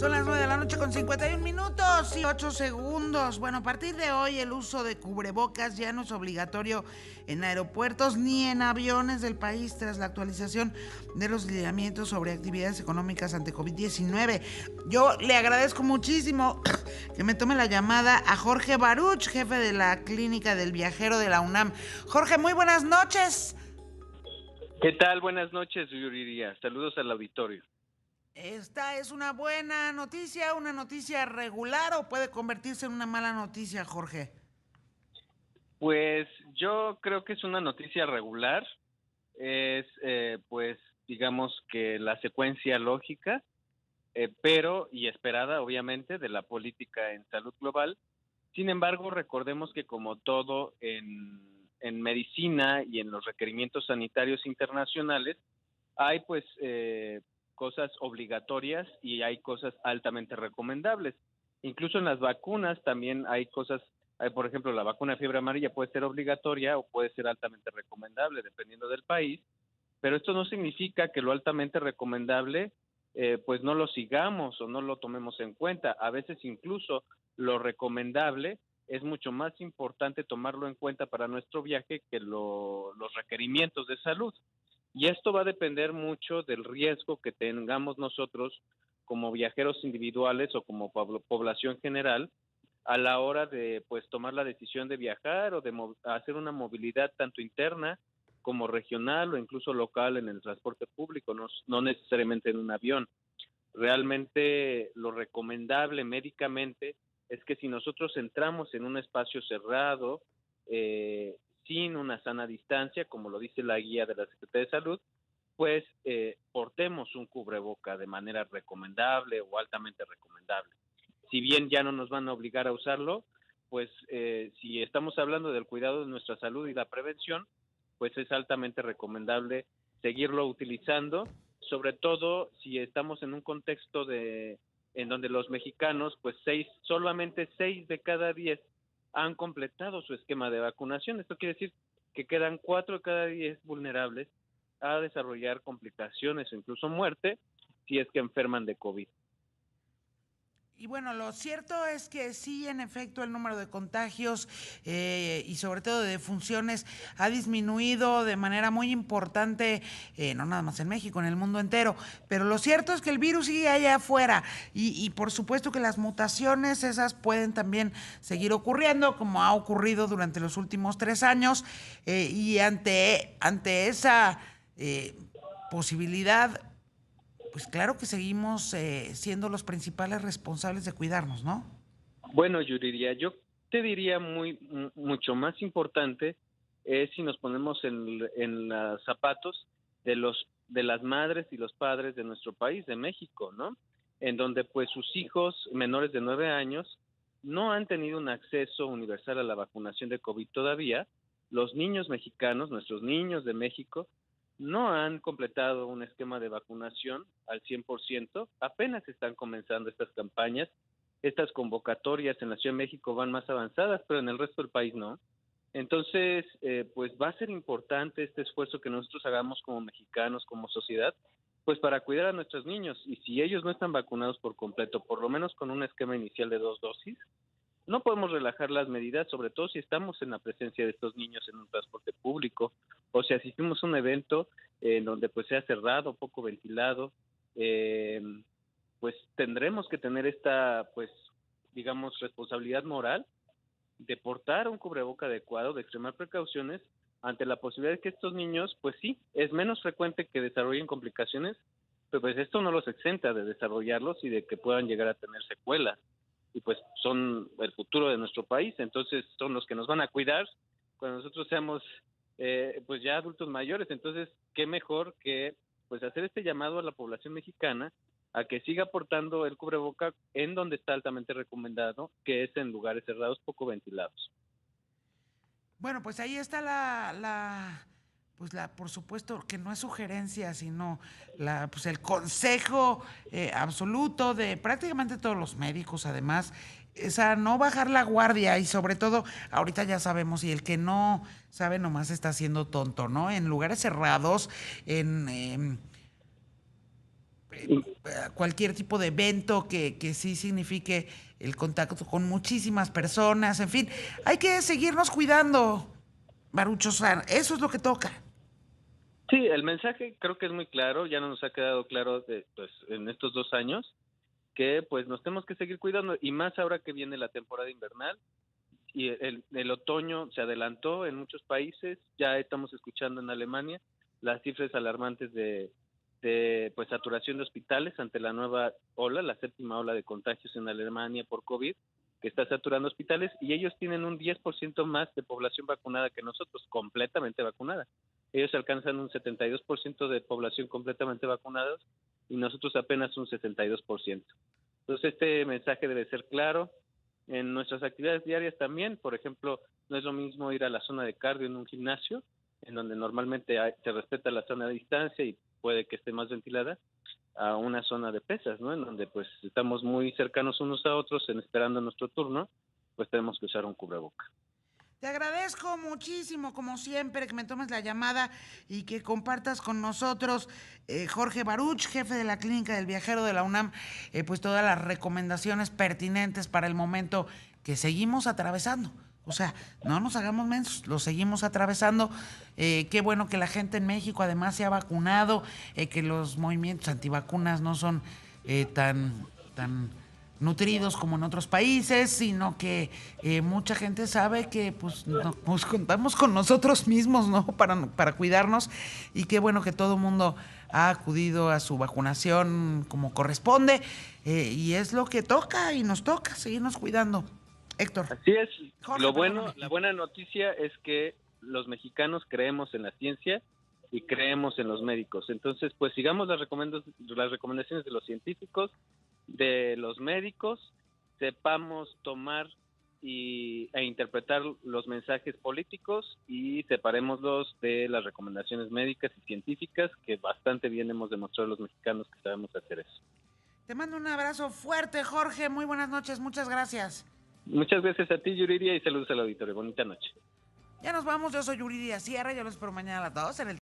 Son las 9 de la noche con 51 minutos y 8 segundos. Bueno, a partir de hoy el uso de cubrebocas ya no es obligatorio en aeropuertos ni en aviones del país tras la actualización de los lineamientos sobre actividades económicas ante COVID-19. Yo le agradezco muchísimo que me tome la llamada a Jorge Baruch, jefe de la Clínica del Viajero de la UNAM. Jorge, muy buenas noches. ¿Qué tal? Buenas noches, Yuriria. Saludos al auditorio. ¿Esta es una buena noticia, una noticia regular o puede convertirse en una mala noticia, Jorge? Pues yo creo que es una noticia regular. Es, pues, digamos que la secuencia lógica, pero y esperada, obviamente, de la política en salud global. Sin embargo, recordemos que como todo en medicina y en los requerimientos sanitarios internacionales, hay pues cosas obligatorias y hay cosas altamente recomendables. Incluso en las vacunas también hay cosas, por ejemplo, la vacuna de fiebre amarilla puede ser obligatoria o puede ser altamente recomendable, dependiendo del país, pero esto no significa que lo altamente recomendable pues no lo sigamos o no lo tomemos en cuenta. A veces incluso lo recomendable es mucho más importante tomarlo en cuenta para nuestro viaje que los requerimientos de salud. Y esto va a depender mucho del riesgo que tengamos nosotros como viajeros individuales o como población general a la hora de pues tomar la decisión de viajar o de hacer una movilidad tanto interna como regional o incluso local en el transporte público, no necesariamente en un avión. Realmente lo recomendable médicamente es que si nosotros entramos en un espacio cerrado, sin una sana distancia, como lo dice la guía de la Secretaría de Salud, pues portemos un cubreboca de manera recomendable o altamente recomendable. Si bien ya no nos van a obligar a usarlo, pues si estamos hablando del cuidado de nuestra salud y la prevención, pues es altamente recomendable seguirlo utilizando, sobre todo si estamos en un contexto en donde los mexicanos, pues solamente 6 de cada 10 han completado su esquema de vacunación. Esto quiere decir que quedan 4 de cada 10 vulnerables a desarrollar complicaciones o incluso muerte si es que enferman de COVID. Y bueno, lo cierto es que sí, en efecto, el número de contagios y sobre todo de defunciones ha disminuido de manera muy importante, no nada más en México, en el mundo entero. Pero lo cierto es que el virus sigue allá afuera y por supuesto que las mutaciones esas pueden también seguir ocurriendo, como ha ocurrido durante los últimos 3 años. Y ante esa posibilidad, pues claro que seguimos siendo los principales responsables de cuidarnos, ¿no? Bueno, Yuridia, yo te diría mucho más importante es si nos ponemos en los zapatos de las madres y los padres de nuestro país, de México, ¿no? En donde pues sus hijos menores de 9 años no han tenido un acceso universal a la vacunación de COVID todavía. Los niños mexicanos, nuestros niños de México, no han completado un esquema de vacunación al 100%, apenas están comenzando estas campañas, estas convocatorias en la Ciudad de México van más avanzadas, pero en el resto del país no. Entonces, pues va a ser importante este esfuerzo que nosotros hagamos como mexicanos, como sociedad, pues para cuidar a nuestros niños. Y si ellos no están vacunados por completo, por lo menos con un esquema inicial de 2 dosis, no podemos relajar las medidas, sobre todo si estamos en la presencia de estos niños en un transporte público o si asistimos a un evento en donde pues sea cerrado, poco ventilado, pues tendremos que tener esta, pues, digamos, responsabilidad moral de portar un cubreboca adecuado, de extremar precauciones ante la posibilidad de que estos niños, pues sí, es menos frecuente que desarrollen complicaciones, pero pues esto no los exenta de desarrollarlos y de que puedan llegar a tener secuelas. Y pues son el futuro de nuestro país, entonces son los que nos van a cuidar cuando nosotros seamos pues ya adultos mayores. Entonces, qué mejor que pues hacer este llamado a la población mexicana a que siga portando el cubreboca en donde está altamente recomendado, que es en lugares cerrados poco ventilados. Bueno, pues ahí está por supuesto que no es sugerencia, sino pues el consejo absoluto de prácticamente todos los médicos, además, es a no bajar la guardia y sobre todo, ahorita ya sabemos, y el que no sabe nomás está siendo tonto, ¿no? En lugares cerrados, en cualquier tipo de evento que sí signifique el contacto con muchísimas personas, en fin, hay que seguirnos cuidando, Baruch San, eso es lo que toca. Sí, el mensaje creo que es muy claro, ya no nos ha quedado claro pues, en estos 2 años que pues nos tenemos que seguir cuidando y más ahora que viene la temporada invernal y el otoño se adelantó en muchos países, ya estamos escuchando en Alemania las cifras alarmantes de pues saturación de hospitales ante la nueva ola, la 7ª ola de contagios en Alemania por COVID, que está saturando hospitales y ellos tienen un 10% más de población vacunada que nosotros, completamente vacunada. Ellos alcanzan un 72% de población completamente vacunados y nosotros apenas un 62%. Entonces este mensaje debe ser claro. En nuestras actividades diarias también, por ejemplo, no es lo mismo ir a la zona de cardio en un gimnasio, en donde normalmente se respeta la zona de distancia y puede que esté más ventilada, a una zona de pesas, ¿no? En donde pues estamos muy cercanos unos a otros, esperando nuestro turno, pues tenemos que usar un cubreboca. Te agradezco muchísimo, como siempre, que me tomes la llamada y que compartas con nosotros, Jorge Baruch, jefe de la Clínica del Viajero de la UNAM, pues todas las recomendaciones pertinentes para el momento que seguimos atravesando. O sea, no nos hagamos mensos, lo seguimos atravesando. Qué bueno que la gente en México además se ha vacunado, que los movimientos antivacunas no son tan nutridos como en otros países, sino que mucha gente sabe que pues contamos con nosotros mismos, ¿no? Para cuidarnos, y qué bueno que todo el mundo ha acudido a su vacunación como corresponde, y es lo que toca y nos toca seguirnos cuidando. Héctor. Así es. Jorge, Lo bueno, perdóname. la buena noticia es que los mexicanos creemos en la ciencia y creemos en los médicos. Entonces, pues sigamos las recomendaciones de los científicos, de los médicos, sepamos tomar e interpretar los mensajes políticos y separémoslos de las recomendaciones médicas y científicas, que bastante bien hemos demostrado los mexicanos que sabemos hacer eso. Te mando un abrazo fuerte, Jorge. Muy buenas noches, muchas gracias. Muchas gracias a ti, Yuridia, y saludos al auditorio. Bonita noche. Ya nos vamos, yo soy Yuridia Sierra, yo los espero mañana a las 2 en el